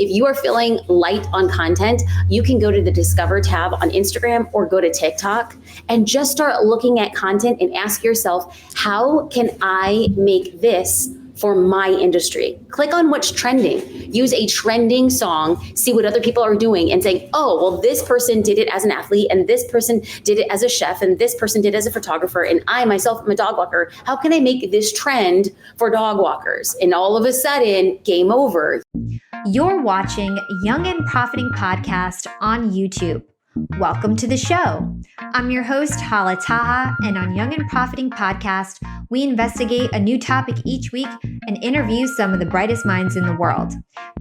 If you are feeling light on content, you can go to the Discover tab on Instagram or go to TikTok and just start looking at content and ask yourself, how can I make this for my industry? Click on what's trending. Use a trending song, see what other people are doing and saying, oh, well, this person did it as an athlete and this person did it as a chef and this person did it as a photographer and I myself am a dog walker. How can I make this trend for dog walkers? And all of a sudden, game over. You're watching Young and Profiting Podcast on YouTube. Welcome to the show. I'm your host, Hala, and on Young and Profiting Podcast, we investigate a new topic each week and interview some of the brightest minds in the world.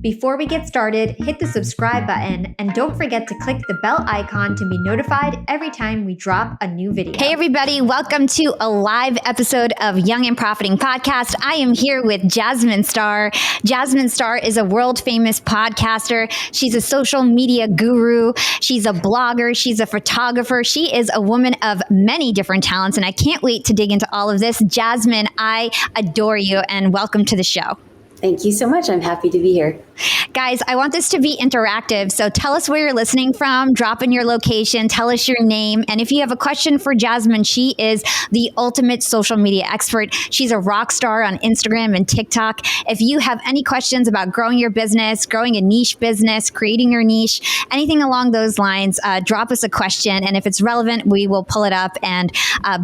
Before we get started, hit the subscribe button and don't forget to click the bell icon to be notified every time we drop a new video. Hey everybody, welcome to a live episode of Young and Profiting Podcast. I am here with Jasmine Star. Jasmine Star is a world famous podcaster. She's a social media guru. She's a blogger. She's a photographer. She is a woman of many different talents and I can't wait to dig into all of this. Jasmine, I adore you and welcome to the show. Thank you so much. I'm happy to be here. Guys, I want this to be interactive. So tell us where you're listening from, drop in your location, tell us your name. And if you have a question for Jasmine, she is the ultimate social media expert. She's a rock star on Instagram and TikTok. If you have any questions about growing your business, growing a niche business, creating your niche, anything along those lines, drop us a question. And if it's relevant, we will pull it up and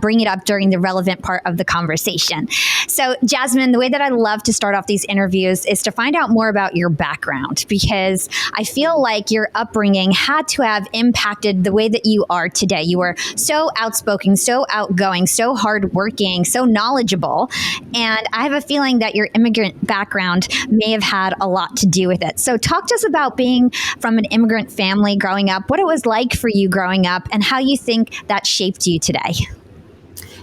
bring it up during the relevant part of the conversation. So Jasmine, the way that I love to start off these interviews is to find out more about your background, because I feel like your upbringing had to have impacted the way that you are today. You were so outspoken, so outgoing, so hardworking, so knowledgeable. And I have a feeling that your immigrant background may have had a lot to do with it. So talk to us about being from an immigrant family growing up, what it was like for you growing up, and how you think that shaped you today.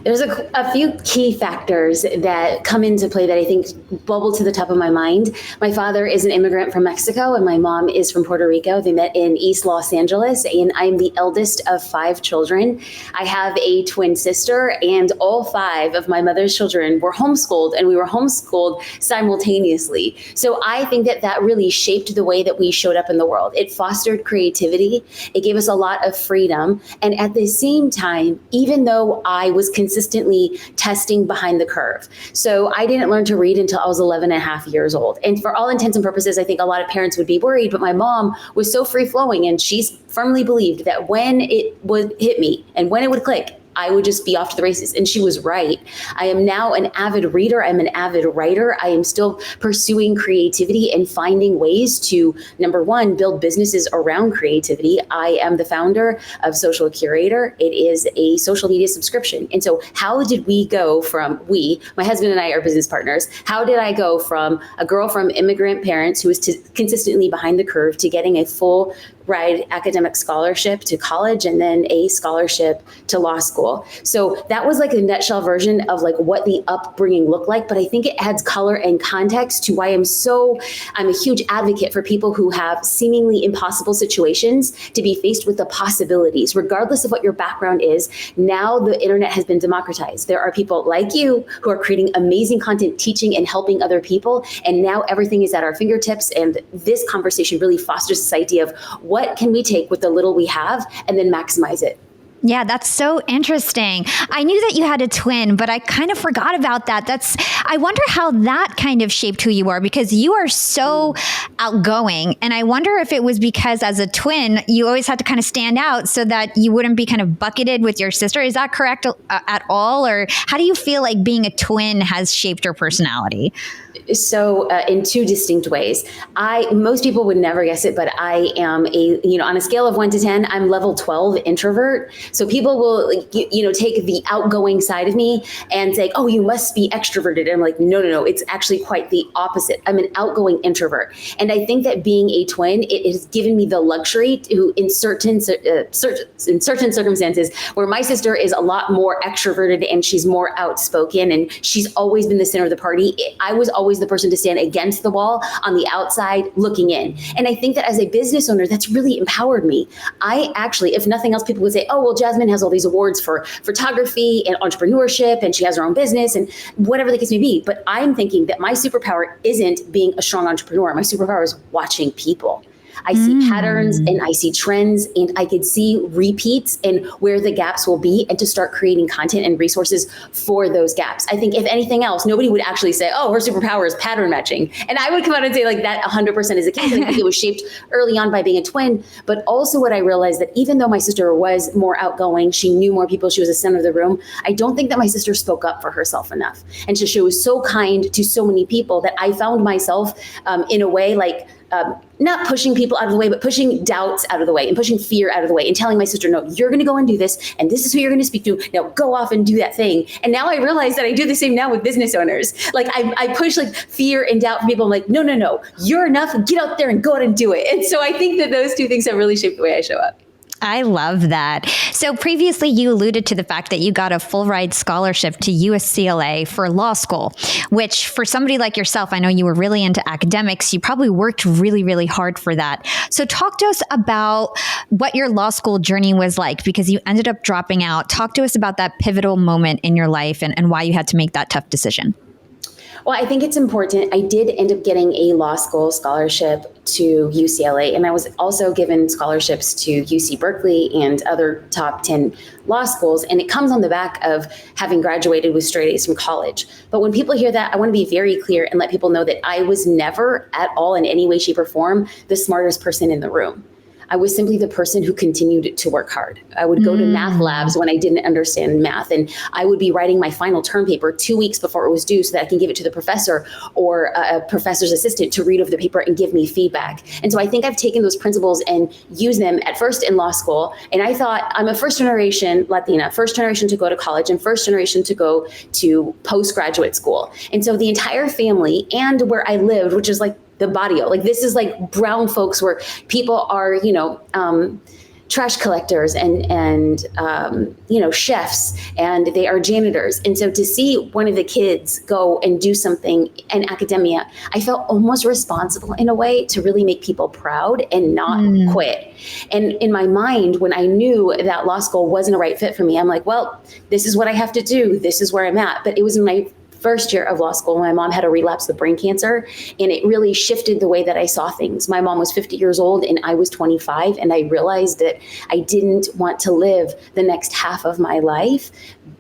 There's a few key factors that come into play that I think bubble to the top of my mind. My father is an immigrant from Mexico and my mom is from Puerto Rico. They met in East Los Angeles and I'm the eldest of 5 children. I have a twin sister and all 5 of my mother's children were homeschooled and we were homeschooled simultaneously. So I think that really shaped the way that we showed up in the world. It fostered creativity. It gave us a lot of freedom. And at the same time, even though I was consistently testing behind the curve. So I didn't learn to read until I was 11 and a half years old. And for all intents and purposes, I think a lot of parents would be worried, but my mom was so free flowing and she firmly believed that when it would hit me and when it would click, I would just be off to the races. And she was right. I am now an avid reader. I'm an avid writer. I am still pursuing creativity and finding ways to, number one, build businesses around creativity. I am the founder of Social Curator. It is a social media subscription. And so how did we go from, my husband and I are business partners. How did I go from a girl from immigrant parents who was consistently behind the curve to getting a full ride academic scholarship to college and then a scholarship to law school? So that was like a nutshell version of like what the upbringing looked like. But I think it adds color and context to why I'm a huge advocate for people who have seemingly impossible situations to be faced with the possibilities, regardless of what your background is. Now the internet has been democratized. There are people like you who are creating amazing content, teaching and helping other people. And now everything is at our fingertips. And this conversation really fosters this idea of what can we take with the little we have and then maximize it. Yeah, that's so interesting. I knew that you had a twin, but I kind of forgot about that. I wonder how that kind of shaped who you are, because you are so outgoing. And I wonder if it was because as a twin, you always had to kind of stand out so that you wouldn't be kind of bucketed with your sister. Is that correct at all? Or how do you feel like being a twin has shaped your personality? So in 2 distinct ways. Most people would never guess it, but I am on a scale of 1 to 10, I'm level 12 introvert. So people will, take the outgoing side of me and say, oh, you must be extroverted. And I'm like, no, it's actually quite the opposite. I'm an outgoing introvert. And I think that being a twin, it has given me the luxury to, in certain circumstances, where my sister is a lot more extroverted and she's more outspoken and she's always been the center of the party. I was always always the person to stand against the wall on the outside looking in. And I think that as a business owner, that's really empowered me. I actually, if nothing else, people would say, oh, well, Jasmine has all these awards for photography and entrepreneurship, and she has her own business and whatever the case may be. But I'm thinking that my superpower isn't being a strong entrepreneur. My superpower is watching people. I see patterns and I see trends, and I could see repeats and where the gaps will be, and to start creating content and resources for those gaps. I think if anything else, nobody would actually say, oh, her superpower is pattern matching. And I would come out and say like that 100% is the case. And I think it was shaped early on by being a twin. But also what I realized that even though my sister was more outgoing, she knew more people, she was the center of the room, I don't think that my sister spoke up for herself enough. And so she was so kind to so many people that I found myself in a way like, not pushing people out of the way, but pushing doubts out of the way and pushing fear out of the way and telling my sister, no, you're going to go and do this. And this is who you're going to speak to. Now go off and do that thing. And now I realize that I do the same now with business owners. Like I push like fear and doubt from people. I'm like, no, you're enough. Get out there and go out and do it. And so I think that those two things have really shaped the way I show up. I love that. So previously you alluded to the fact that you got a full ride scholarship to UCLA for law school, which for somebody like yourself, I know you were really into academics. You probably worked really, really hard for that. So talk to us about what your law school journey was like, because you ended up dropping out. Talk to us about that pivotal moment in your life and why you had to make that tough decision. Well, I think it's important. I did end up getting a law school scholarship to UCLA, and I was also given scholarships to UC Berkeley and other top 10 law schools. And it comes on the back of having graduated with straight A's from college. But when people hear that, I want to be very clear and let people know that I was never at all in any way, shape, or form the smartest person in the room. I was simply the person who continued to work hard. I would go to math labs when I didn't understand math, and I would be writing my final term paper 2 weeks before it was due so that I can give it to the professor or a professor's assistant to read over the paper and give me feedback. And so I think I've taken those principles and used them at first in law school. And I thought, I'm a first generation Latina, first generation to go to college and first generation to go to postgraduate school. And so the entire family and where I lived, which is like the barrio, like this is like brown folks where people are, trash collectors and chefs, and they are janitors. And so to see one of the kids go and do something in academia, I felt almost responsible in a way to really make people proud and not quit. And in my mind, when I knew that law school wasn't a right fit for me, I'm like, well, this is what I have to do. This is where I'm at. But it was in my first year of law school, my mom had a relapse of brain cancer, and it really shifted the way that I saw things. My mom was 50 years old and I was 25, and I realized that I didn't want to live the next half of my life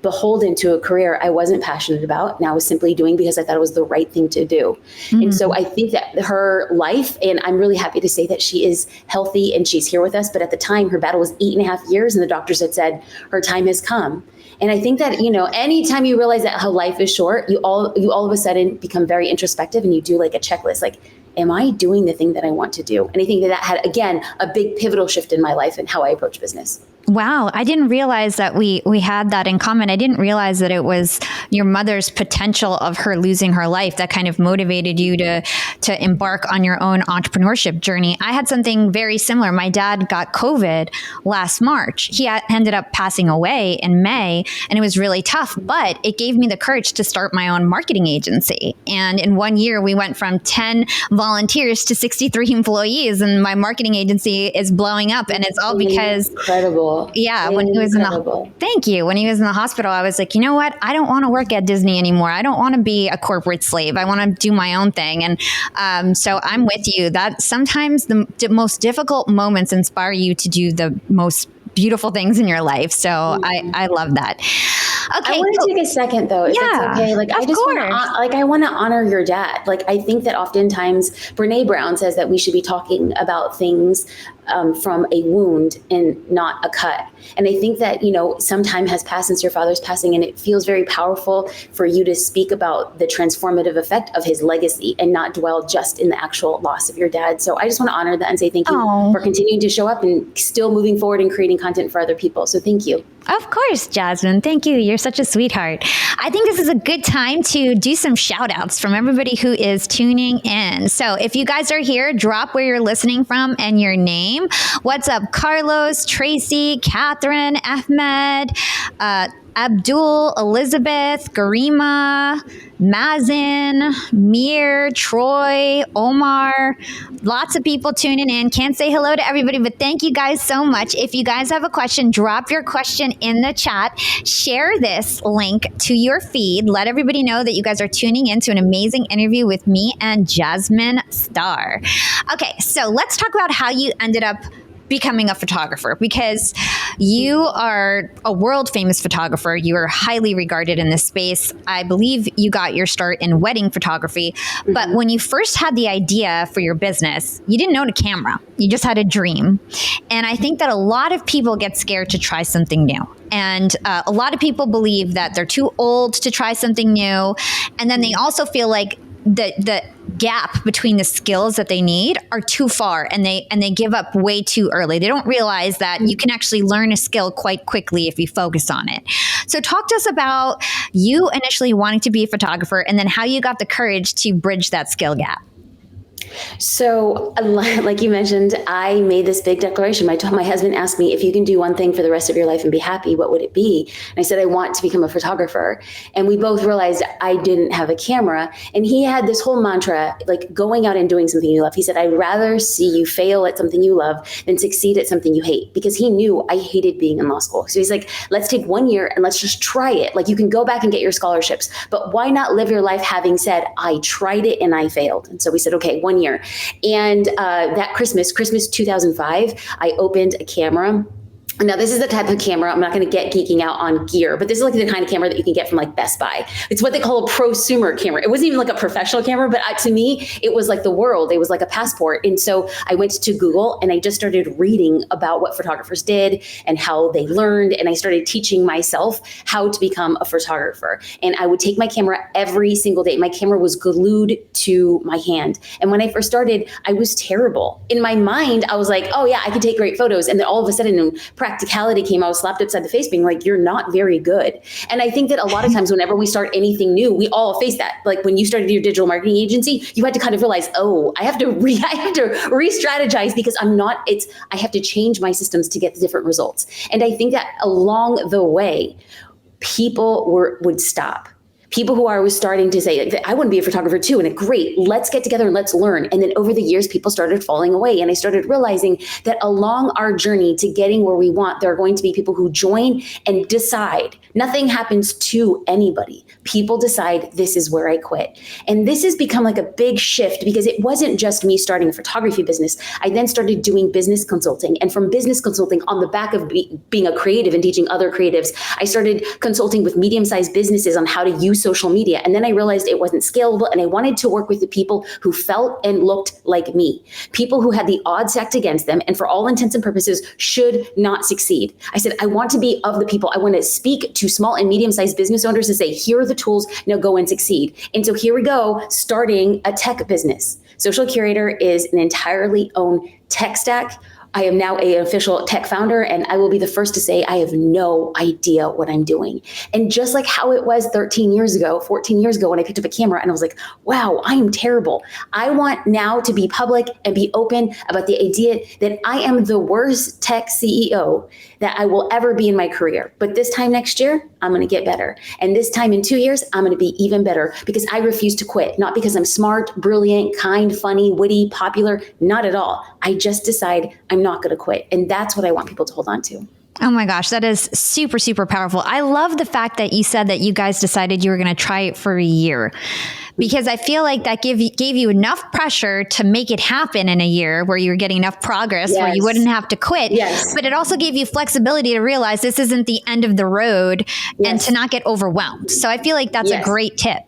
beholden to a career I wasn't passionate about, and I was simply doing because I thought it was the right thing to do. And so I think that her life, and I'm really happy to say that she is healthy and she's here with us, but at the time her battle was 8.5 years, and the doctors had said her time has come. And I think that, anytime you realize that how life is short, you all of a sudden become very introspective, and you do like a checklist, like, am I doing the thing that I want to do? And I think that had, again, a big pivotal shift in my life and how I approach business. Wow. I didn't realize that we had that in common. I didn't realize that it was your mother's potential of her losing her life that kind of motivated you to embark on your own entrepreneurship journey. I had something very similar. My dad got COVID last March. He ended up passing away in May, and it was really tough, but it gave me the courage to start my own marketing agency. And in 1 year, we went from 10 volunteers to 63 employees, and my marketing agency is blowing up. And it's all because... Incredible. Yeah, when he was thank you. When he was in the hospital, I was like, you know what? I don't want to work at Disney anymore. I don't want to be a corporate slave. I want to do my own thing. And so I'm with you that sometimes the most difficult moments inspire you to do the most beautiful things in your life. So I love that. Okay, I want to take a second though, if it's okay. Like, I just want to honor your dad. Like, I think that oftentimes Brene Brown says that we should be talking about things from a wound and not a cut. And I think that, some time has passed since your father's passing, and it feels very powerful for you to speak about the transformative effect of his legacy and not dwell just in the actual loss of your dad. So I just want to honor that and say thank you for continuing to show up and still moving forward and creating content for other people. So thank you. Of course, Jasmine. Thank you. You're such a sweetheart. I think this is a good time to do some shout outs from everybody who is tuning in. So if you guys are here, drop where you're listening from and your name. What's up, Carlos, Tracy, Catherine, Ahmed, Abdul, Elizabeth, Garima, Mazin, Mir, Troy, Omar, lots of people tuning in. Can't say hello to everybody, but thank you guys so much. If you guys have a question, drop your question in the chat. Share this link to your feed. Let everybody know that you guys are tuning in to an amazing interview with me and Jasmine Star. Okay, so let's talk about how you ended up becoming a photographer, because you are a world famous photographer. You are highly regarded in this space. I believe you got your start in wedding photography, but when you first had the idea for your business, you didn't own a camera. You just had a dream. And I think that a lot of people get scared to try something new. And a lot of people believe that they're too old to try something new. And then they also feel like the gap between the skills that they need are too far, and they give up way too early. They don't realize that you can actually learn a skill quite quickly if you focus on it. So talk to us about you initially wanting to be a photographer, and then how you got the courage to bridge that skill gap. So, like you mentioned, I made this big declaration. My husband asked me, if you can do one thing for the rest of your life and be happy, what would it be? And I said, I want to become a photographer. And we both realized I didn't have a camera. And he had this whole mantra, like going out and doing something you love. He said, I'd rather see you fail at something you love than succeed at something you hate, because he knew I hated being in law school. So he's like, let's take 1 year and let's just try it. Like, you can go back and get your scholarships, but why not live your life having said, I tried it and I failed? And so we said, okay, 1 year. And that Christmas 2005, I opened a camera. Now, this is the type of camera, I'm not going to get geeking out on gear, but this is like the kind of camera that you can get from like Best Buy. It's what they call a prosumer camera. It wasn't even like a professional camera, but to me, it was like the world. It was like a passport. And so I went to Google and I just started reading about what photographers did and how they learned. And I started teaching myself how to become a photographer. And I would take my camera every single day. My camera was glued to my hand. And when I first started, I was terrible. In my mind, I was like, oh yeah, I can take great photos. And then all of a sudden, practicality came, I was slapped upside the face being like, you're not very good. And I think that a lot of times whenever we start anything new, we all face that. Like when you started your digital marketing agency, you had to kind of realize, oh, I have to re-strategize because I have to change my systems to get the different results. And I think that along the way, people would stop. People who was starting to say, I want to be a photographer too. And great, let's get together and let's learn. And then over the years, people started falling away. And I started realizing that along our journey to getting where we want, there are going to be people who join and decide. Nothing happens to anybody. People decide, this is where I quit. And this has become like a big shift, because it wasn't just me starting a photography business. I then started doing business consulting. And from business consulting, on the back of being a creative and teaching other creatives, I started consulting with medium-sized businesses on how to use social media. And then I realized it wasn't scalable, and I wanted to work with the people who felt and looked like me, people who had the odds stacked against them and for all intents and purposes should not succeed. I said, I want to be of the people. I want to speak to small and medium-sized business owners and say, here are the tools, now go and succeed. And so here we go, starting a tech business. Social Curator is an entirely owned tech stack. I am now an official tech founder, and I will be the first to say I have no idea what I'm doing. And just like how it was 14 years ago, when I picked up a camera and I was like, wow, I am terrible. I want now to be public and be open about the idea that I am the worst tech CEO that I will ever be in my career. But this time next year, I'm going to get better. And this time in 2 years, I'm going to be even better, because I refuse to quit. Not because I'm smart, brilliant, kind, funny, witty, popular, not at all. I just decide I'm not going to quit. And that's what I want people to hold on to. Oh my gosh, that is super, super powerful. I love the fact that you said that you guys decided you were going to try it for a year, because I feel like that gave you enough pressure to make it happen in a year, where you were getting enough progress where you wouldn't have to quit. Yes. But it also gave you flexibility to realize this isn't the end of the road and to not get overwhelmed. So I feel like that's a great tip.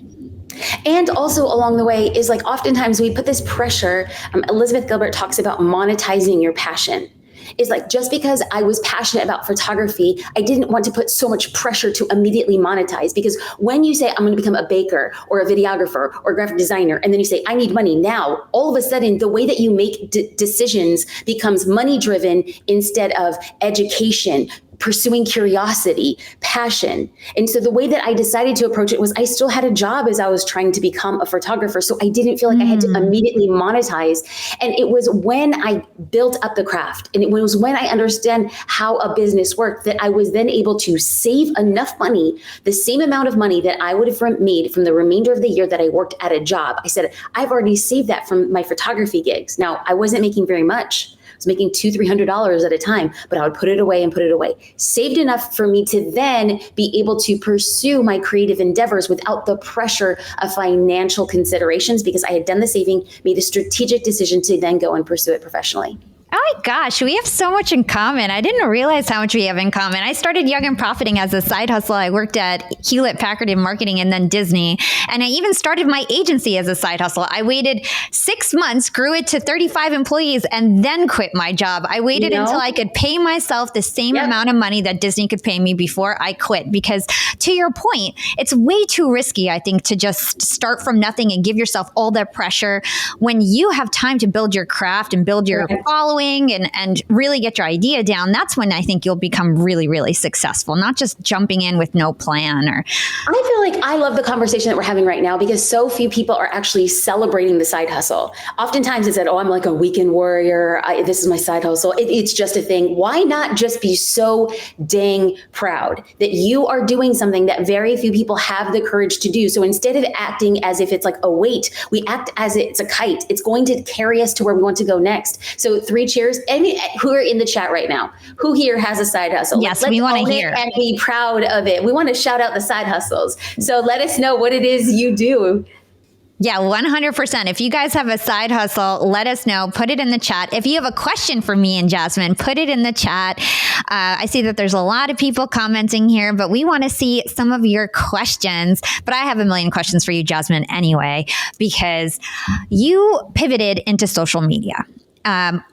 And also along the way is like, oftentimes we put this pressure. Elizabeth Gilbert talks about monetizing your passion. Is like, just because I was passionate about photography, I didn't want to put so much pressure to immediately monetize. Because when you say, I'm going to become a baker or a videographer or a graphic designer, and then you say, I need money now, all of a sudden, the way that you make decisions becomes money driven instead of education, pursuing curiosity, passion. And so the way that I decided to approach it was I still had a job as I was trying to become a photographer. So I didn't feel like I had to immediately monetize. And it was when I built up the craft, and it was when I understand how a business worked, that I was then able to save enough money, the same amount of money that I would have made from the remainder of the year that I worked at a job. I said, I've already saved that from my photography gigs. Now, I wasn't making very much. I was making $200-$300 at a time, but I would put it away and put it away. Saved enough for me to then be able to pursue my creative endeavors without the pressure of financial considerations, because I had done the saving, made a strategic decision to then go and pursue it professionally. Oh my gosh, we have so much in common. I didn't realize how much we have in common. I started Young and Profiting as a side hustle. I worked at Hewlett Packard in marketing and then Disney. And I even started my agency as a side hustle. I waited 6 months, grew it to 35 employees, and then quit my job. I waited until I could pay myself the same amount of money that Disney could pay me before I quit. Because to your point, it's way too risky, I think, to just start from nothing and give yourself all that pressure when you have time to build your craft and build your following and really get your idea down. That's when I think you'll become really, really successful, not just jumping in with no plan. Or I feel like I love the conversation that we're having right now, because so few people are actually celebrating the side hustle. Oftentimes it's that, oh, I'm like a weekend warrior. This is my side hustle. It's just a thing. Why not just be so dang proud that you are doing something that very few people have the courage to do? So instead of acting as if it's like a weight, we act as it's a kite. It's going to carry us to where we want to go next. So 3 cheers. Any who are in the chat right now, who here has a side hustle? Yes, we want to hear and be proud of it. We want to shout out the side hustles. So let us know what it is you do. Yeah, 100%. If you guys have a side hustle, let us know. Put it in the chat. If you have a question for me and Jasmine, put it in the chat. I see that there's a lot of people commenting here, but we want to see some of your questions. But I have a million questions for you, Jasmine, anyway, because you pivoted into social media.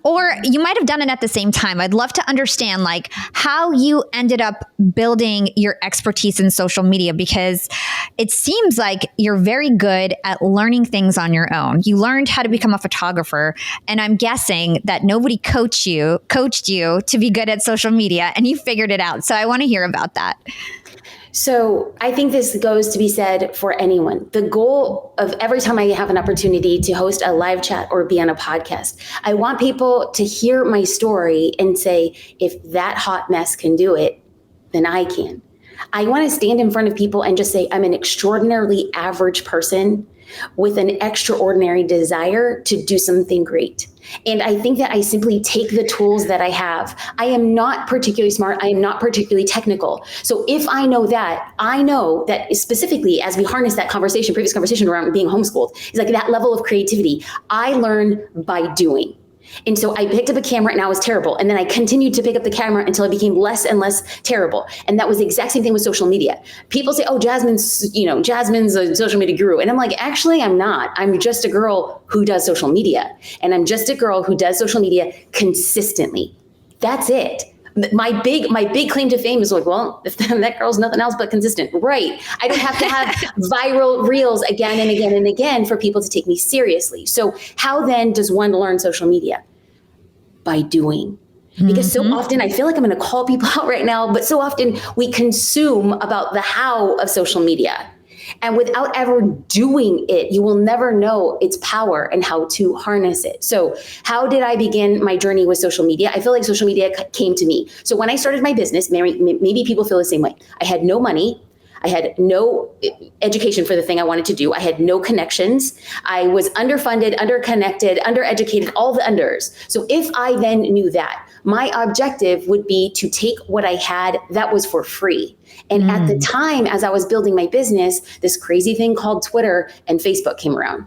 Or you might have done it at the same time. I'd love to understand like how you ended up building your expertise in social media, because it seems like you're very good at learning things on your own. You learned how to become a photographer, and I'm guessing that nobody coached you to be good at social media, and you figured it out. So I want to hear about that. So I think this goes to be said for anyone. The goal of every time I have an opportunity to host a live chat or be on a podcast, I want people to hear my story and say, if that hot mess can do it, then I can. I want to stand in front of people and just say, I'm an extraordinarily average person with an extraordinary desire to do something great. And I think that I simply take the tools that I have. I am not particularly smart. I am not particularly technical. So if I know that specifically as we harness that previous conversation around being homeschooled, is like that level of creativity. I learn by doing. And so I picked up a camera and I was terrible. And then I continued to pick up the camera until I became less and less terrible. And that was the exact same thing with social media. People say, oh, Jasmine's a social media guru. And I'm like, actually, I'm not. I'm just a girl who does social media. And I'm just a girl who does social media consistently. That's it. My big claim to fame is like, well, if that girl's nothing else but consistent, right? I don't have to have viral reels again and again and again for people to take me seriously. So how then does one learn social media? By doing. Because so often I feel like I'm going to call people out right now, but so often we consume about the how of social media. And without ever doing it, you will never know its power and how to harness it. So how did I begin my journey with social media? I feel like social media came to me. So when I started my business, maybe people feel the same way. I had no money. I had no education for the thing I wanted to do. I had no connections. I was underfunded, underconnected, undereducated, all the unders. So if I then knew that, my objective would be to take what I had that was for free. And at the time, as I was building my business, this crazy thing called Twitter and Facebook came around.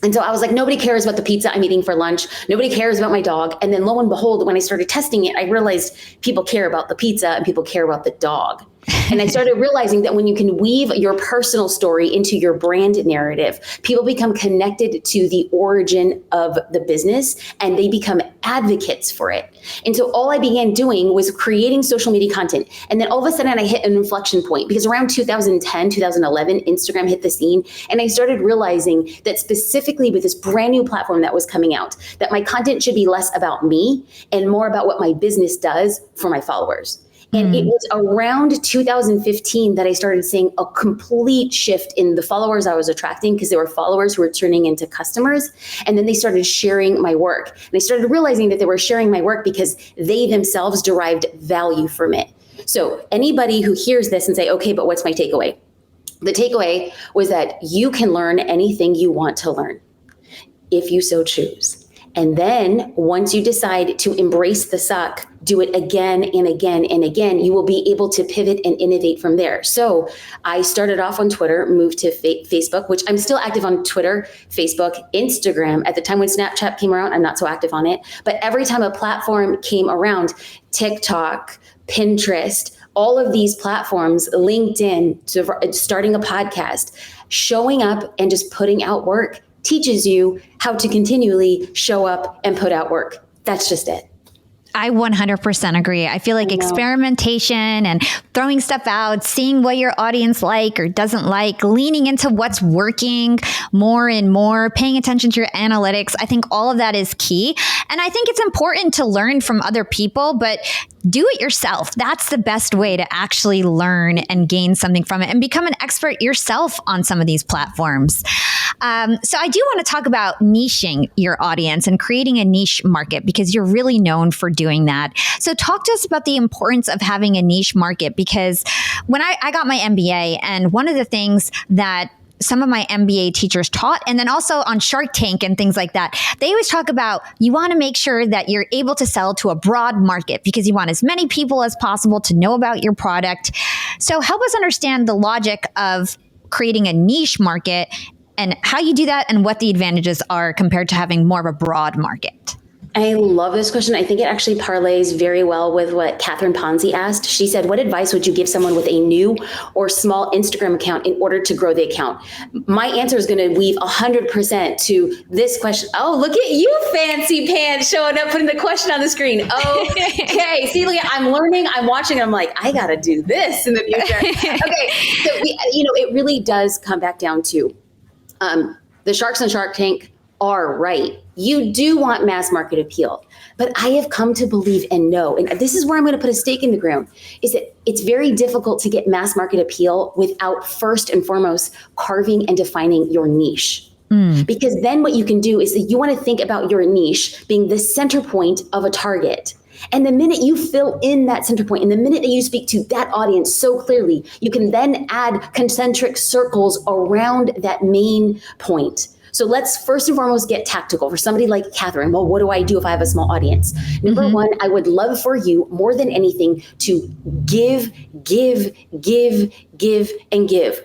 And so I was like, nobody cares about the pizza I'm eating for lunch. Nobody cares about my dog. And then lo and behold, when I started testing it, I realized people care about the pizza and people care about the dog. And I started realizing that when you can weave your personal story into your brand narrative, people become connected to the origin of the business and they become advocates for it. And so all I began doing was creating social media content. And then all of a sudden I hit an inflection point because around 2010, 2011, Instagram hit the scene. And I started realizing that specifically with this brand new platform that was coming out, that my content should be less about me and more about what my business does for my followers. And it was around 2015 that I started seeing a complete shift in the followers I was attracting, because there were followers who were turning into customers. And then they started sharing my work. And I started realizing that they were sharing my work because they themselves derived value from it. So anybody who hears this and say, okay, but what's my takeaway? The takeaway was that you can learn anything you want to learn if you so choose. And then once you decide to embrace the suck, do it again and again and again, you will be able to pivot and innovate from there. So I started off on Twitter, moved to Facebook, which I'm still active on Twitter, Facebook, Instagram. At the time when Snapchat came around, I'm not so active on it. But every time a platform came around, TikTok, Pinterest, all of these platforms, LinkedIn, to starting a podcast, showing up and just putting out work teaches you how to continually show up and put out work. That's just it. I 100% agree. I feel like experimentation and throwing stuff out, seeing what your audience like or doesn't like, leaning into what's working more and more, paying attention to your analytics. I think all of that is key. And I think it's important to learn from other people, but do it yourself. That's the best way to actually learn and gain something from it and become an expert yourself on some of these platforms. So I do want to talk about niching your audience and creating a niche market, because you're really known for doing that. So talk to us about the importance of having a niche market, because when I got my MBA, and one of the things that some of my MBA teachers taught, and then also on Shark Tank and things like that, they always talk about you want to make sure that you're able to sell to a broad market because you want as many people as possible to know about your product. So help us understand the logic of creating a niche market and how you do that and what the advantages are compared to having more of a broad market. I love this question. I think it actually parlays very well with what Catherine Ponzi asked. She said, what advice would you give someone with a new or small Instagram account in order to grow the account? My answer is going to weave 100% to this question. Oh, look at you, fancy pants, showing up, putting the question on the screen. Okay. See, look, I'm learning, I'm watching, I'm like, I got to do this in the future. Okay. So, it really does come back down to the sharks on Shark Tank are right. You do want mass market appeal, but I have come to believe and know, and this is where I'm going to put a stake in the ground, is that it's very difficult to get mass market appeal without first and foremost carving and defining your niche. Because then what you can do is that you want to think about your niche being the center point of a target. And the minute you fill in that center point, and the minute that you speak to that audience so clearly, you can then add concentric circles around that main point. So let's first and foremost get tactical. For somebody like Catherine, well, what do I do if I have a small audience? Number one, I would love for you more than anything to give, and give.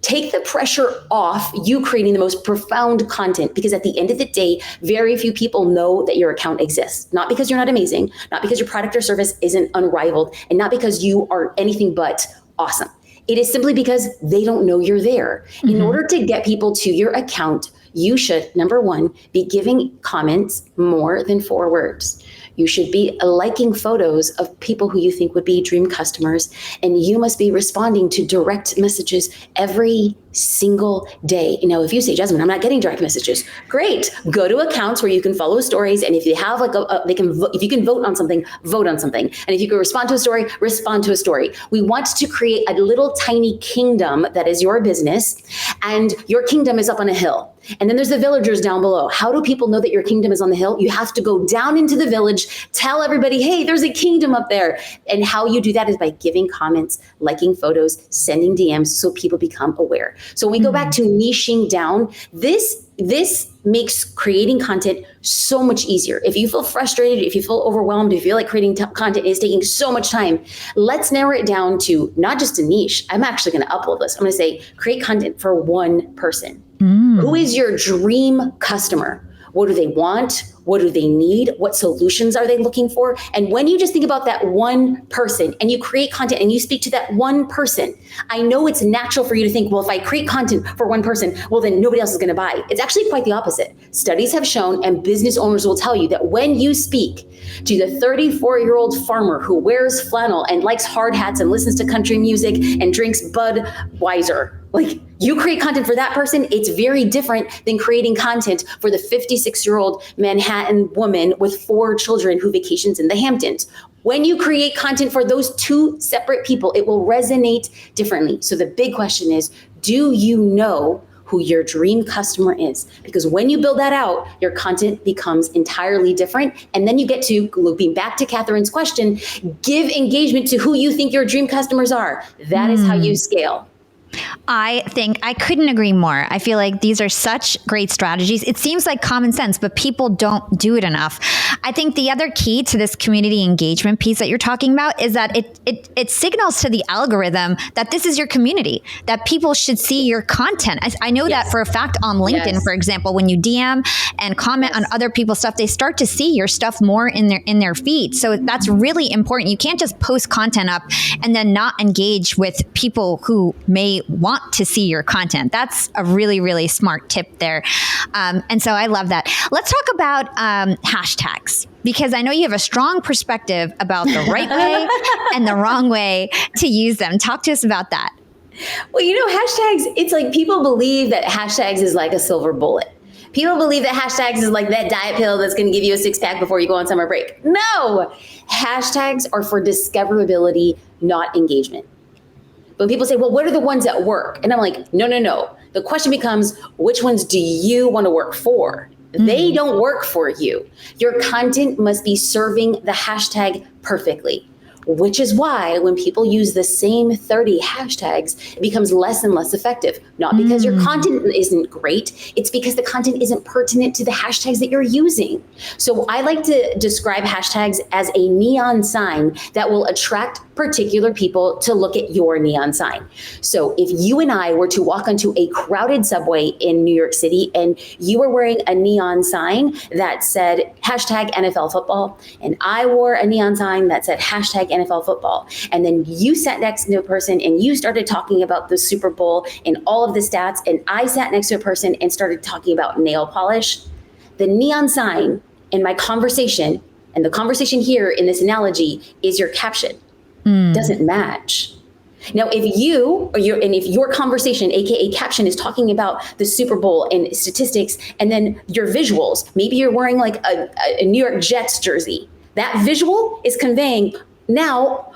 Take the pressure off you creating the most profound content, because at the end of the day, very few people know that your account exists. Not because you're not amazing, not because your product or service isn't unrivaled, and not because you are anything but awesome. It is simply because they don't know you're there. In order to get people to your account, you should, number one, be giving comments more than 4 words. You should be liking photos of people who you think would be dream customers, and you must be responding to direct messages every single day. If you say, Jasmine, I'm not getting direct messages, great. Go to accounts where you can follow stories, and if you have if you can vote on something, vote on something. And if you can respond to a story, respond to a story. We want to create a little tiny kingdom that is your business, and your kingdom is up on a hill. And then there's the villagers down below. How do people know that your kingdom is on the hill? You have to go down into the village, tell everybody, hey, there's a kingdom up there. And how you do that is by giving comments, liking photos, sending DMs, so people become aware. So when we go back to niching down, this makes creating content so much easier. If you feel frustrated, if you feel overwhelmed, if you feel like creating content is taking so much time, let's narrow it down to not just a niche. I'm actually going to upload this. I'm going to say, create content for one person. Who is your dream customer? What do they want? What do they need? What solutions are they looking for? And when you just think about that one person and you create content and you speak to that one person, I know it's natural for you to think, well, if I create content for one person, well, then nobody else is going to buy. It's actually quite the opposite. Studies have shown, and business owners will tell you, that when you speak to the 34-year-old farmer who wears flannel and likes hard hats and listens to country music and drinks Budweiser, like, You create content for that person. It's very different than creating content for the 56-year-old Manhattan woman with 4 children who vacations in the Hamptons. When you create content for those 2 separate people, it will resonate differently. So the big question is, do you know who your dream customer is? Because when you build that out, your content becomes entirely different. And then you get to, looping back to Catherine's question, give engagement to who you think your dream customers are. That is how you scale. I think I couldn't agree more. I feel like these are such great strategies. It seems like common sense, but people don't do it enough. I think the other key to this community engagement piece that you're talking about is that it signals to the algorithm that this is your community, that people should see your content. I know that for a fact on LinkedIn, for example, when you DM and comment on other people's stuff, they start to see your stuff more in their feed. So that's really important. You can't just post content up and then not engage with people who may want to see your content. That's a really, really smart tip there. And so I love that. Let's talk about hashtags, because I know you have a strong perspective about the right way and the wrong way to use them. Talk to us about that. Well, hashtags, it's like people believe that hashtags is like a silver bullet. People believe that hashtags is like that diet pill that's going to give you a 6-pack before you go on summer break. No, hashtags are for discoverability, not engagement. When people say, well, what are the ones that work? And I'm like, no. The question becomes, which ones do you want to work for? They don't work for you. Your content must be serving the hashtag perfectly, which is why when people use the same 30 hashtags, it becomes less and less effective. Not because your content isn't great, it's because the content isn't pertinent to the hashtags that you're using. So I like to describe hashtags as a neon sign that will attract particular people to look at your neon sign. So if you and I were to walk onto a crowded subway in New York City and you were wearing a neon sign that said hashtag NFL football, and I wore a neon sign that said hashtag NFL football, and then you sat next to a person and you started talking about the Super Bowl and all of the stats, and I sat next to a person and started talking about nail polish, the neon sign in my conversation, and the conversation here in this analogy is your caption. Doesn't match. Now, if your conversation, aka caption, is talking about the Super Bowl and statistics, and then your visuals, maybe you're wearing like a New York Jets jersey, that visual is conveying, now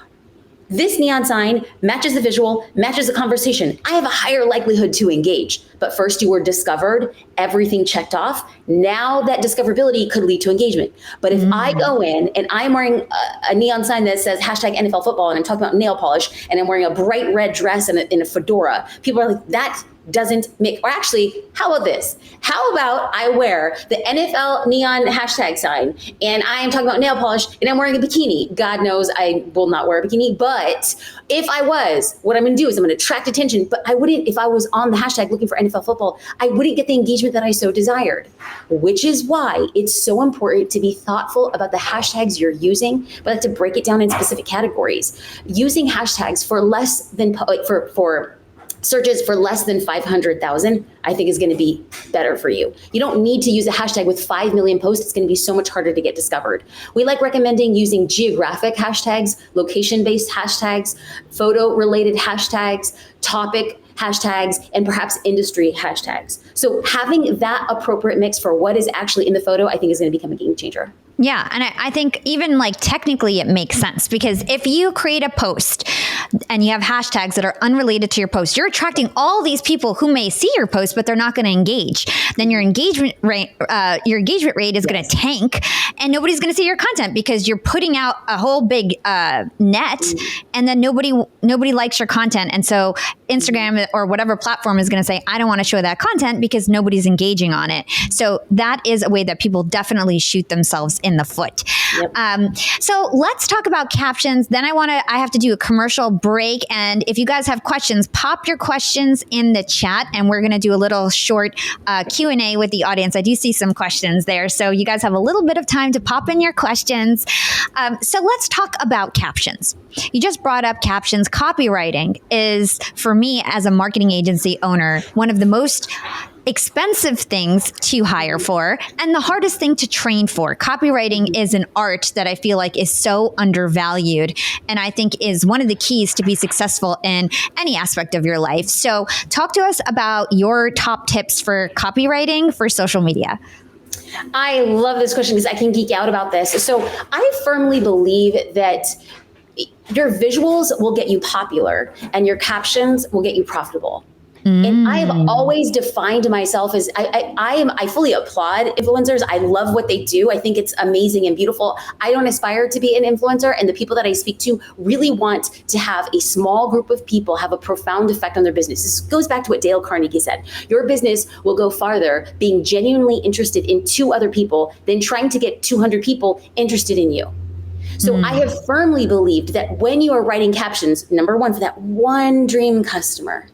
this neon sign matches the visual, matches the conversation. I have a higher likelihood to engage. But first you were discovered, everything checked off. Now that discoverability could lead to engagement. But if I go in and I'm wearing a neon sign that says hashtag NFL football, and I'm talking about nail polish, and I'm wearing a bright red dress and in a fedora, people are like, that doesn't make, or actually, how about this? How about I wear the NFL neon hashtag sign and I am talking about nail polish and I'm wearing a bikini. God knows I will not wear a bikini, but if I was, what I'm going to do is I'm going to attract attention, but I wouldn't, if I was on the hashtag looking for NFL football, I wouldn't get the engagement that I so desired, which is why it's so important to be thoughtful about the hashtags you're using, but to break it down in specific categories. Using hashtags for less than, for searches for less than 500,000, I think is going to be better for you. You don't need to use a hashtag with 5 million posts. It's going to be so much harder to get discovered. We like recommending using geographic hashtags, location-based hashtags, photo-related hashtags, topic hashtags, and perhaps industry hashtags. So having that appropriate mix for what is actually in the photo, I think is going to become a game changer. Yeah. And I think even like technically it makes sense, because if you create a post and you have hashtags that are unrelated to your post, you're attracting all these people who may see your post, but they're not going to engage. Then your engagement rate is going to tank, and nobody's going to see your content because you're putting out a whole big net, and then nobody likes your content. And so Instagram or whatever platform is going to say, I don't want to show that content because nobody's engaging on it. So that is a way that people definitely shoot themselves in the foot. Yep. So let's talk about captions. Then I have to do a commercial break. And if you guys have questions, pop your questions in the chat, and we're going to do a little short Q&A with the audience. I do see some questions there. So you guys have a little bit of time to pop in your questions. So let's talk about captions. You just brought up captions. Copywriting is, for me as a marketing agency owner, one of the most expensive things to hire for and the hardest thing to train for. Copywriting is an art that I feel like is so undervalued, and I think is one of the keys to be successful in any aspect of your life. So talk to us about your top tips for copywriting for social media. I love this question because I can geek out about this. So I firmly believe that your visuals will get you popular and your captions will get you profitable. And I have always defined myself as I fully applaud influencers. I love what they do. I think it's amazing and beautiful. I don't aspire to be an influencer, and the people that I speak to really want to have a small group of people have a profound effect on their business. This goes back to what Dale Carnegie said. Your business will go farther being genuinely interested in 2 other people than trying to get 200 people interested in you. So I have firmly believed that when you are writing captions, number one, for that one dream customer,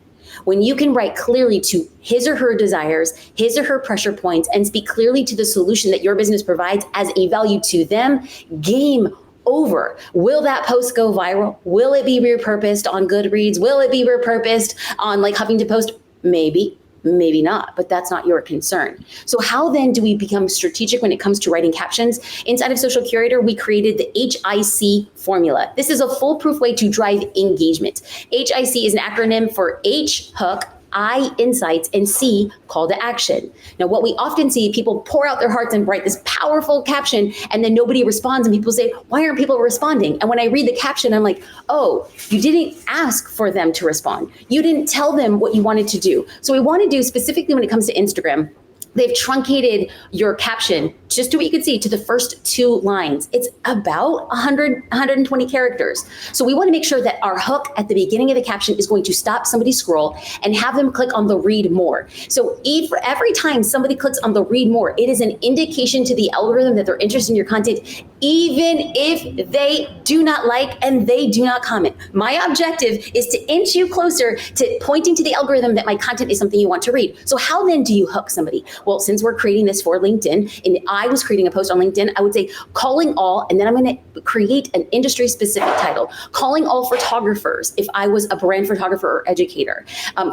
when you can write clearly to his or her desires, his or her pressure points, and speak clearly to the solution that your business provides as a value to them, game over. Will that post go viral? Will it be repurposed on Goodreads? Will it be repurposed on like Huffington Post? Maybe. Maybe not, but that's not your concern. So how then do we become strategic when it comes to writing captions? Inside of Social Curator, we created the HIC formula. This is a foolproof way to drive engagement. HIC is an acronym for H, hook, I, insights, and C, call to action. Now, what we often see, people pour out their hearts and write this powerful caption, and then nobody responds, and people say, why aren't people responding? And when I read the caption, I'm like, oh, you didn't ask for them to respond. You didn't tell them what you wanted to do. So we want to do, specifically when it comes to Instagram, they've truncated your caption just to what you can see to the first 2 lines. It's about 120 characters. So we want to make sure that our hook at the beginning of the caption is going to stop somebody's scroll and have them click on the read more. So every time somebody clicks on the read more, it is an indication to the algorithm that they're interested in your content, even if they do not like and they do not comment. My objective is to inch you closer to pointing to the algorithm that my content is something you want to read. So how then do you hook somebody? Well, since we're creating this for LinkedIn, and I was creating a post on LinkedIn, I would say calling all, and then I'm going to create an industry specific title. Calling all photographers, if I was a brand photographer or educator.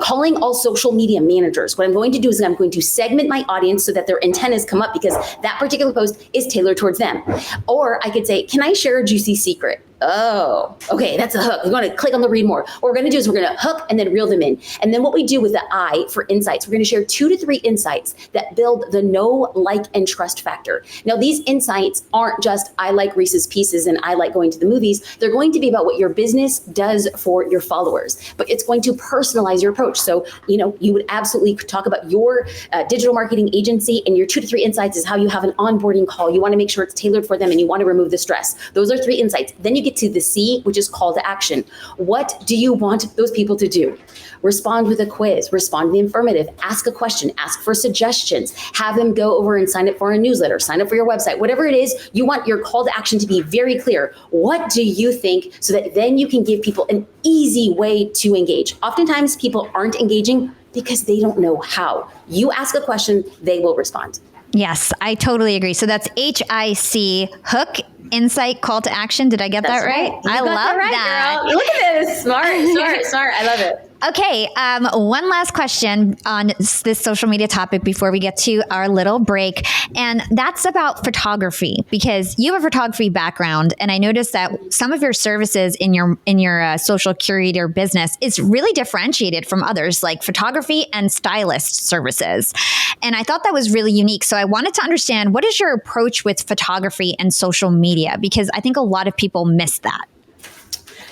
Calling all social media managers. What I'm going to do is I'm going to segment my audience so that their antennas come up because that particular post is tailored towards them. Or I could say, can I share a juicy secret? Oh, okay, that's a hook. We're going to click on the read more. What we're going to do is we're going to hook and then reel them in. And then what we do with the I for insights, we're going to share 2 to 3 insights that build the know, like, and trust factor. Now, these insights aren't just I like Reese's Pieces and I like going to the movies. They're going to be about what your business does for your followers, but it's going to personalize your approach. So, you would absolutely talk about your digital marketing agency, and your 2 to 3 insights is how you have an onboarding call. You want to make sure it's tailored for them and you want to remove the stress. Those are 3 insights. Then you get to the C, which is call to action. What do you want those people to do? Respond with a quiz, respond in the affirmative, ask a question, ask for suggestions, have them go over and sign up for a newsletter, sign up for your website, whatever it is, you want your call to action to be very clear. What do you think? So that then you can give people an easy way to engage. Oftentimes people aren't engaging because they don't know how. You ask a question, they will respond. Yes, I totally agree. So that's HIC, hook, insight, call to action. Did I get that right? I love that. Girl. Look at this. Smart. I love it. Okay, one last question on this social media topic before we get to our little break, and that's about photography, because you have a photography background, and I noticed that some of your services in your social curator business is really differentiated from others, like photography and stylist services. And I thought that was really unique. So I wanted to understand, what is your approach with photography and social media? Because I think a lot of people miss that.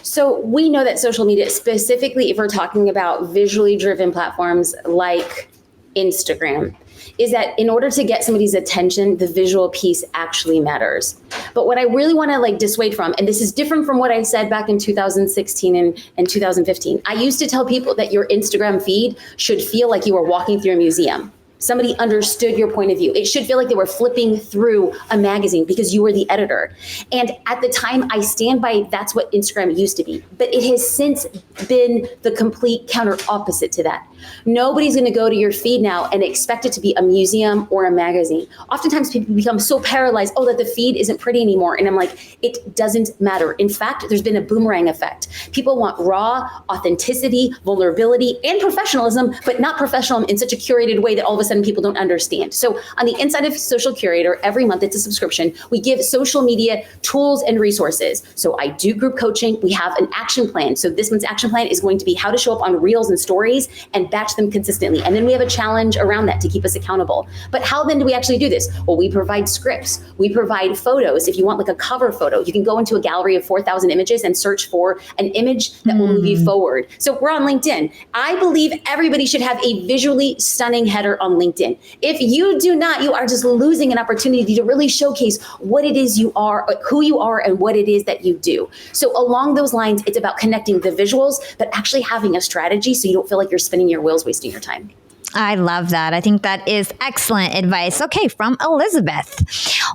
So we know that social media, specifically if we're talking about visually driven platforms like Instagram, is that in order to get somebody's attention, the visual piece actually matters. But what I really want to dissuade from, and this is different from what I said back in 2016 and 2015, I used to tell people that your Instagram feed should feel like you were walking through a museum. Somebody understood your point of view. It should feel like they were flipping through a magazine because you were the editor. And at the time, I stand by that's what Instagram used to be. But it has since been the complete counter opposite to that. Nobody's going to go to your feed now and expect it to be a museum or a magazine. Oftentimes people become so paralyzed, that the feed isn't pretty anymore. And I'm like, it doesn't matter. In fact, there's been a boomerang effect. People want raw authenticity, vulnerability, and professionalism, but not professional in such a curated way that all of a sudden people don't understand. So on the inside of Social Curator, every month it's a subscription. We give social media tools and resources. So I do group coaching. We have an action plan. So this month's action plan is going to be how to show up on Reels and Stories and batch them consistently. And then we have a challenge around that to keep us accountable. But how then do we actually do this? Well, we provide scripts. We provide photos. If you want like a cover photo, you can go into a gallery of 4,000 images and search for an image that will move you forward. So we're on LinkedIn. I believe everybody should have a visually stunning header on LinkedIn. If you do not, you are just losing an opportunity to really showcase what it is you are, who you are, and what it is that you do. So along those lines, it's about connecting the visuals, but actually having a strategy so you don't feel like you're spinning your wheels, wasting your time. I love that. I think that is excellent advice. Okay, from Elizabeth.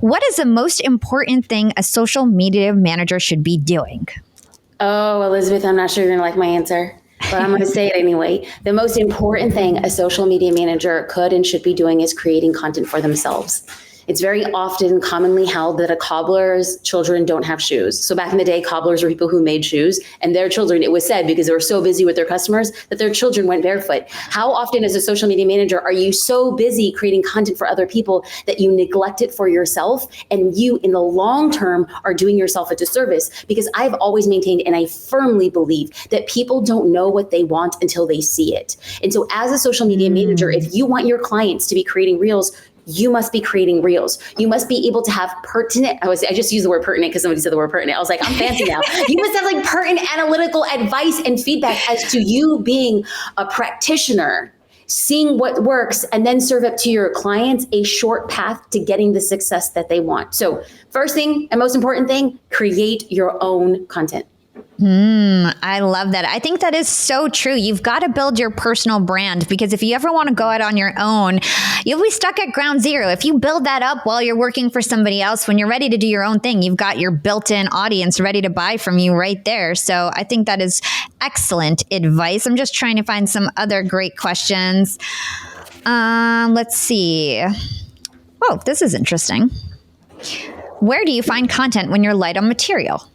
What is the most important thing a social media manager should be doing? Oh, Elizabeth, I'm not sure you're going to like my answer, but I'm going to say it anyway. The most important thing a social media manager could and should be doing is creating content for themselves. It's very often commonly held that a cobbler's children don't have shoes. So back in the day, cobblers were people who made shoes, and their children, it was said, because they were so busy with their customers, that their children went barefoot. How often as a social media manager are you so busy creating content for other people that you neglect it for yourself, and you in the long term are doing yourself a disservice? Because I've always maintained, and I firmly believe, that people don't know what they want until they see it. And so as a social media manager, if you want your clients to be creating reels, you must be creating reels. You must be able to have pertinent, I just used the word pertinent because somebody said the word pertinent. I was like, I'm fancy now. You must have like pertinent analytical advice and feedback as to you being a practitioner, seeing what works, and then serve up to your clients a short path to getting the success that they want. So first thing and most important thing, create your own content. I love that. I think that is so true. You've got to build your personal brand, because if you ever want to go out on your own, you'll be stuck at ground zero. If you build that up while you're working for somebody else, when you're ready to do your own thing, you've got your built-in audience ready to buy from you right there. So I think that is excellent advice. I'm just trying to find some other great questions. Let's see. Oh, this is interesting. Where do you find content when you're light on material?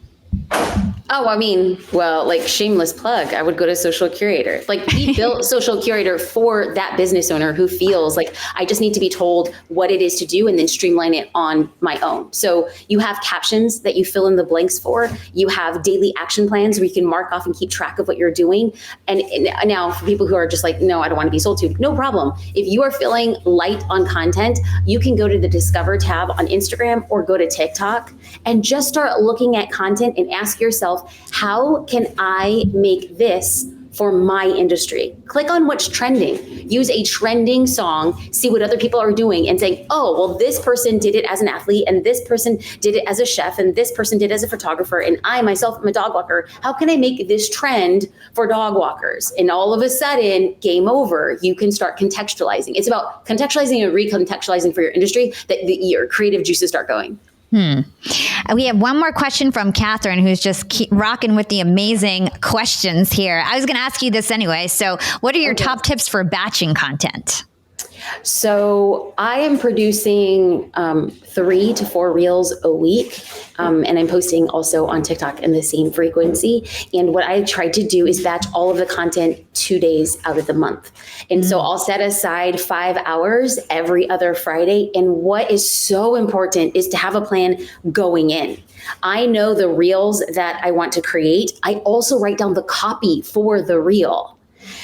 Oh, like shameless plug, I would go to Social Curator. Like we built Social Curator for that business owner who feels like I just need to be told what it is to do and then streamline it on my own. So you have captions that you fill in the blanks for. You have daily action plans where you can mark off and keep track of what you're doing. And now for people who are just like, no, I don't want to be sold to, no problem. If you are feeling light on content, you can go to the Discover tab on Instagram or go to TikTok and just start looking at content and ask yourself, how can I make this for my industry? Click on what's trending. Use a trending song, see what other people are doing and say, oh, well, this person did it as an athlete and this person did it as a chef and this person did it as a photographer and I myself am a dog walker. How can I make this trend for dog walkers? And all of a sudden, game over, you can start contextualizing. It's about contextualizing and recontextualizing for your industry that your creative juices start going. We have one more question from Catherine, who's just rocking with the amazing questions here. I was going to ask you this anyway. So what are your top tips for batching content? So I am producing 3 to 4 reels a week. And I'm posting also on TikTok in the same frequency. And what I try to do is batch all of the content 2 days out of the month. And so I'll set aside 5 hours every other Friday. And what is so important is to have a plan going in. I know the reels that I want to create. I also write down the copy for the reel.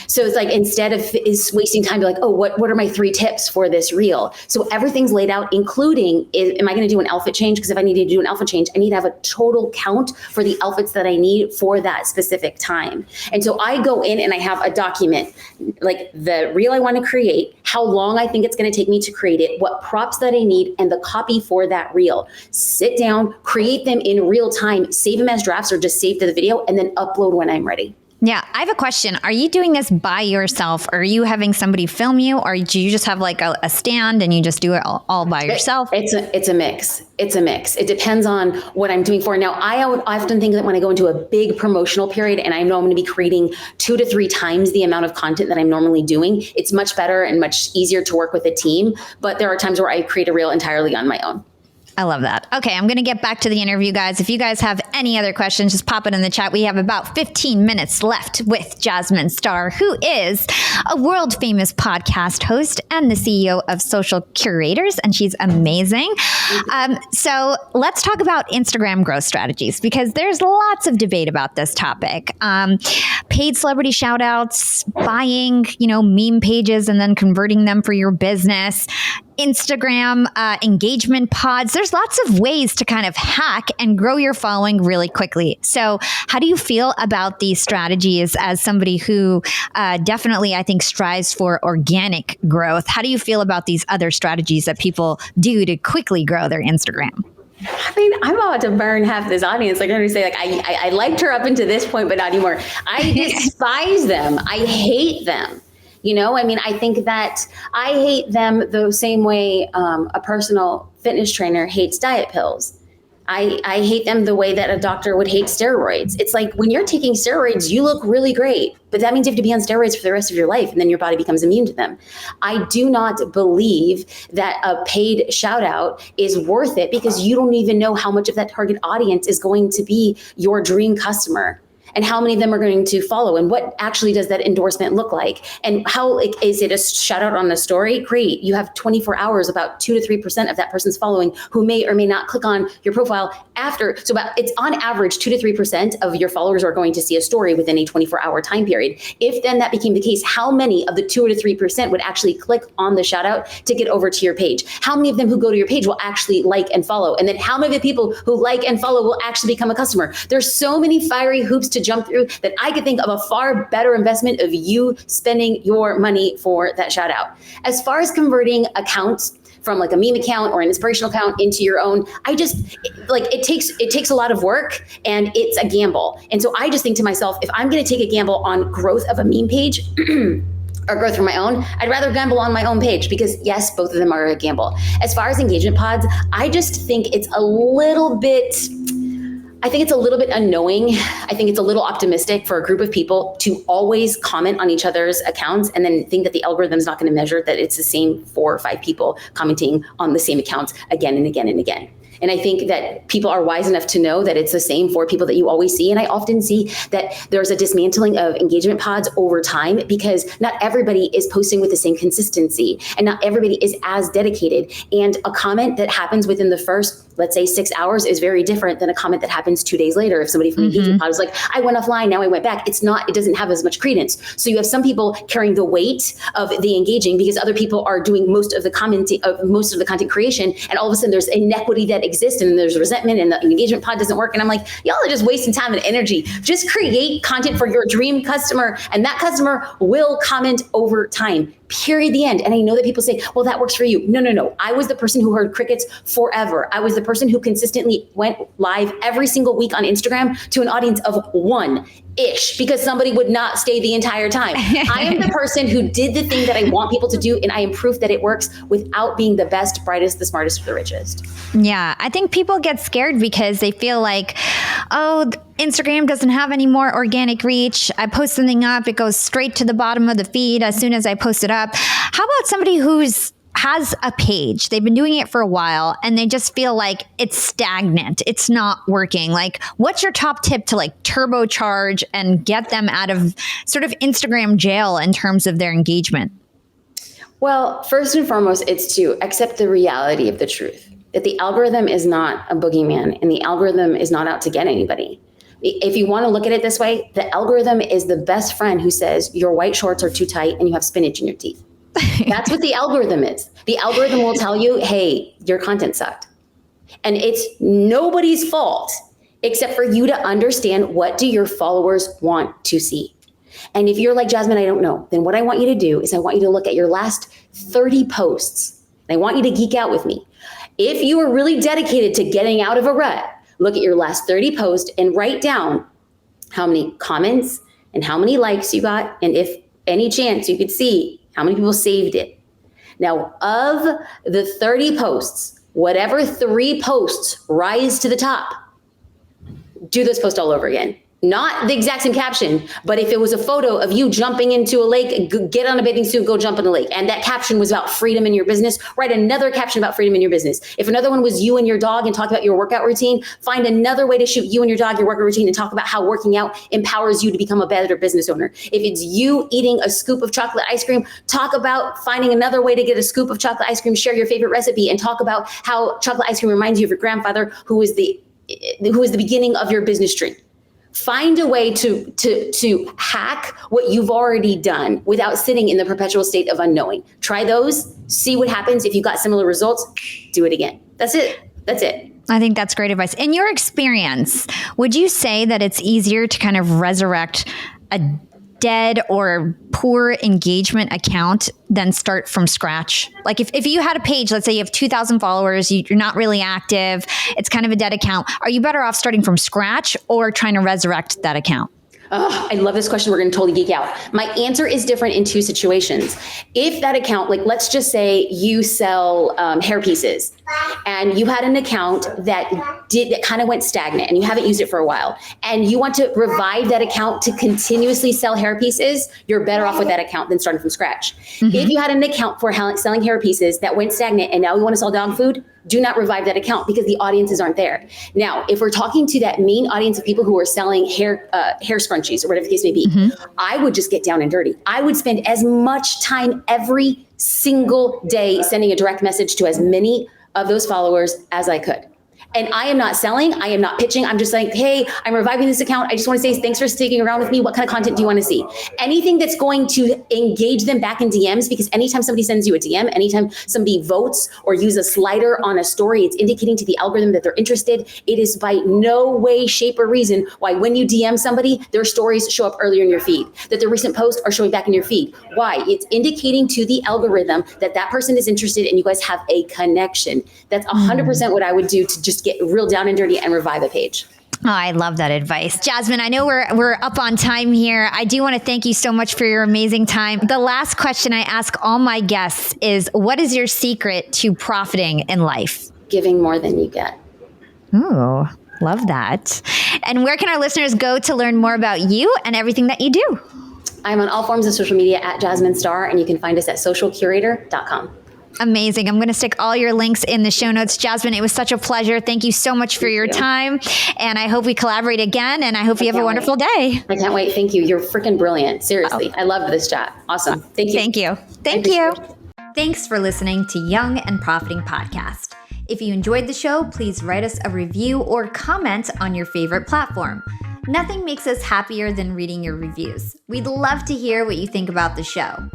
So it's like, instead of is wasting time, be like, oh, what are my 3 tips for this reel? So everything's laid out, including, am I going to do an outfit change? Because if I need to do an outfit change, I need to have a total count for the outfits that I need for that specific time. And so I go in and I have a document, like the reel I want to create, how long I think it's going to take me to create it, what props that I need, and the copy for that reel. Sit down, create them in real time, save them as drafts or just save to the video, and then upload when I'm ready. Yeah, I have a question. Are you doing this by yourself? Or are you having somebody film you? Or do you just have like a stand and you just do it all by yourself? It's a mix. It's a mix. It depends on what I'm doing for. Now, I often think that when I go into a big promotional period and I know I'm going to be creating 2 to 3 times the amount of content that I'm normally doing, it's much better and much easier to work with a team. But there are times where I create a reel entirely on my own. I love that. Okay, I'm going to get back to the interview, guys. If you guys have any other questions, just pop it in the chat. We have about 15 minutes left with Jasmine Star, who is a world famous podcast host and the CEO of Social Curators, and she's amazing. So let's talk about Instagram growth strategies, because there's lots of debate about this topic. Paid celebrity shout outs, buying, meme pages and then converting them for your business. Instagram engagement pods. There's lots of ways to kind of hack and grow your following really quickly. So how do you feel about these strategies as somebody who definitely, I think, strives for organic growth? How do you feel about these other strategies that people do to quickly grow their Instagram? I mean, I'm about to burn half this audience. Like I'm going to say, like, I liked her up until this point, but not anymore. I despise them. I hate them. I think that I hate them the same way a personal fitness trainer hates diet pills. I hate them the way that a doctor would hate steroids. It's like when you're taking steroids, you look really great, but that means you have to be on steroids for the rest of your life, and then your body becomes immune to them. I do not believe that a paid shout out is worth it, because you don't even know how much of that target audience is going to be your dream customer, and how many of them are going to follow, and what actually does that endorsement look like, and how, is it a shout out on a story? Great. You have 24 hours, about 2 to 3% of that person's following who may or may not click on your profile after. So it's on average 2 to 3% of your followers are going to see a story within a 24-hour time period. If then that became the case, how many of the 2 to 3% would actually click on the shout out to get over to your page? How many of them who go to your page will actually like and follow? And then how many of the people who like and follow will actually become a customer? There's so many fiery hoops to jump through that I could think of a far better investment of you spending your money for that shout out. As far as converting accounts from like a meme account or an inspirational account into your own, it takes a lot of work, and it's a gamble. And so I just think to myself, if I'm going to take a gamble on growth of a meme page or growth from my own, I'd rather gamble on my own page, because yes, both of them are a gamble. As far as engagement pods, I just think it's a little bit unknowing. I think it's a little optimistic for a group of people to always comment on each other's accounts and then think that the algorithm's not going to measure that it's the same 4 or 5 people commenting on the same accounts again and again and again. And I think that people are wise enough to know that it's the same 4 people that you always see. And I often see that there's a dismantling of engagement pods over time, because not everybody is posting with the same consistency, and not everybody is as dedicated. And a comment that happens within the first, let's say, 6 hours is very different than a comment that happens 2 days later. If somebody from engagement pod was like, I went offline, now I went back, it doesn't have as much credence. So you have some people carrying the weight of the engaging because other people are doing most of the content creation. And all of a sudden there's inequity that exists, and there's resentment, and the engagement pod doesn't work. And I'm like, y'all are just wasting time and energy. Just create content for your dream customer, and that customer will comment over time. Period. The end. And I know that people say, well, that works for you. No. I was the person who heard crickets forever. I was the person who consistently went live every single week on Instagram to an audience of 1-ish, because somebody would not stay the entire time. I am the person who did the thing that I want people to do, and I am proof that it works without being the best, brightest, the smartest, or the richest. Yeah, I think people get scared because they feel like, oh, Instagram doesn't have any more organic reach. I post something up, it goes straight to the bottom of the feed as soon as I post it up. How about somebody has a page, they've been doing it for a while, and they just feel like it's stagnant, it's not working? Like, what's your top tip to like turbocharge and get them out of sort of Instagram jail in terms of their engagement? Well, first and foremost, it's to accept the reality of the truth, that the algorithm is not a boogeyman, and the algorithm is not out to get anybody. If you want to look at it this way, the algorithm is the best friend who says your white shorts are too tight and you have spinach in your teeth. That's what the algorithm is. The algorithm will tell you, hey, your content sucked. And it's nobody's fault except for you to understand, what do your followers want to see? And if you're like, Jasmine, I don't know, then what I want you to do is I want you to look at your last 30 posts. And I want you to geek out with me. If you are really dedicated to getting out of a rut, look at your last 30 posts and write down how many comments, and how many likes you got, and if any chance you could see how many people saved it. Now, of the 30 posts, whatever 3 posts rise to the top, do those posts all over again. Not the exact same caption, but if it was a photo of you jumping into a lake, get on a bathing suit, go jump in the lake. And that caption was about freedom in your business, write another caption about freedom in your business. If another one was you and your dog and talk about your workout routine, find another way to shoot you and your dog, your workout routine, and talk about how working out empowers you to become a better business owner. If it's you eating a scoop of chocolate ice cream, talk about finding another way to get a scoop of chocolate ice cream, share your favorite recipe, and talk about how chocolate ice cream reminds you of your grandfather, who was the beginning of your business tree. Find a way to hack what you've already done without sitting in the perpetual state of unknowing. Try those, see what happens. If you got similar results, do it again. That's it. I think that's great advice. In your experience, would you say that it's easier to kind of resurrect a dead or poor engagement account than start from scratch? Like if you had a page, let's say you have 2,000 followers, you're not really active, it's kind of a dead account. Are you better off starting from scratch or trying to resurrect that account? Oh, I love this question. We're going to totally geek out. My answer is different in 2 situations. If that account, like let's just say you sell hair pieces, and you had an account that kind of went stagnant and you haven't used it for a while, and you want to revive that account to continuously sell hair pieces, you're better off with that account than starting from scratch. Mm-hmm. If you had an account for selling hair pieces that went stagnant and now you want to sell dog food, do not revive that account because the audiences aren't there. Now, if we're talking to that main audience of people who are selling hair scrunchies or whatever the case may be, I would just get down and dirty. I would spend as much time every single day sending a direct message to as many of those followers as I could. And I am not selling, I am not pitching. I'm just like, hey, I'm reviving this account. I just want to say thanks for sticking around with me. What kind of content do you want to see? Anything that's going to engage them back in DMs, because anytime somebody sends you a DM, anytime somebody votes or use a slider on a story, it's indicating to the algorithm that they're interested. It is by no way, shape, or reason why when you DM somebody, their stories show up earlier in your feed, that their recent posts are showing back in your feed. Why? It's indicating to the algorithm that that person is interested and you guys have a connection. That's 100% what I would do to just get real down and dirty and revive a page. Oh, I love that advice. Jasmine, I know we're up on time here. I do want to thank you so much for your amazing time. The last question I ask all my guests is, what is your secret to profiting in life? Giving more than you get. Ooh, love that. And where can our listeners go to learn more about you and everything that you do? I'm on all forms of social media at Jasmine Star, and you can find us at socialcurator.com. Amazing. I'm going to stick all your links in the show notes. Jasmine, it was such a pleasure. Thank you so much for your time. And I hope we collaborate again. And I hope you have a wonderful day. I can't wait. Thank you. You're freaking brilliant. Seriously. I loved this chat. Awesome. Thank you. Thank you. Thank you. Thanks for listening to Young and Profiting Podcast. If you enjoyed the show, please write us a review or comment on your favorite platform. Nothing makes us happier than reading your reviews. We'd love to hear what you think about the show.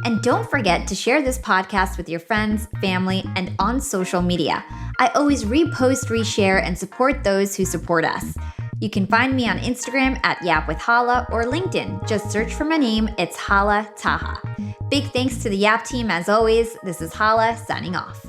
And don't forget to share this podcast with your friends, family, and on social media. I always repost, reshare, and support those who support us. You can find me on Instagram at YAP with Hala or LinkedIn. Just search for my name. It's Hala Taha. Big thanks to the YAP team as always. This is Hala signing off.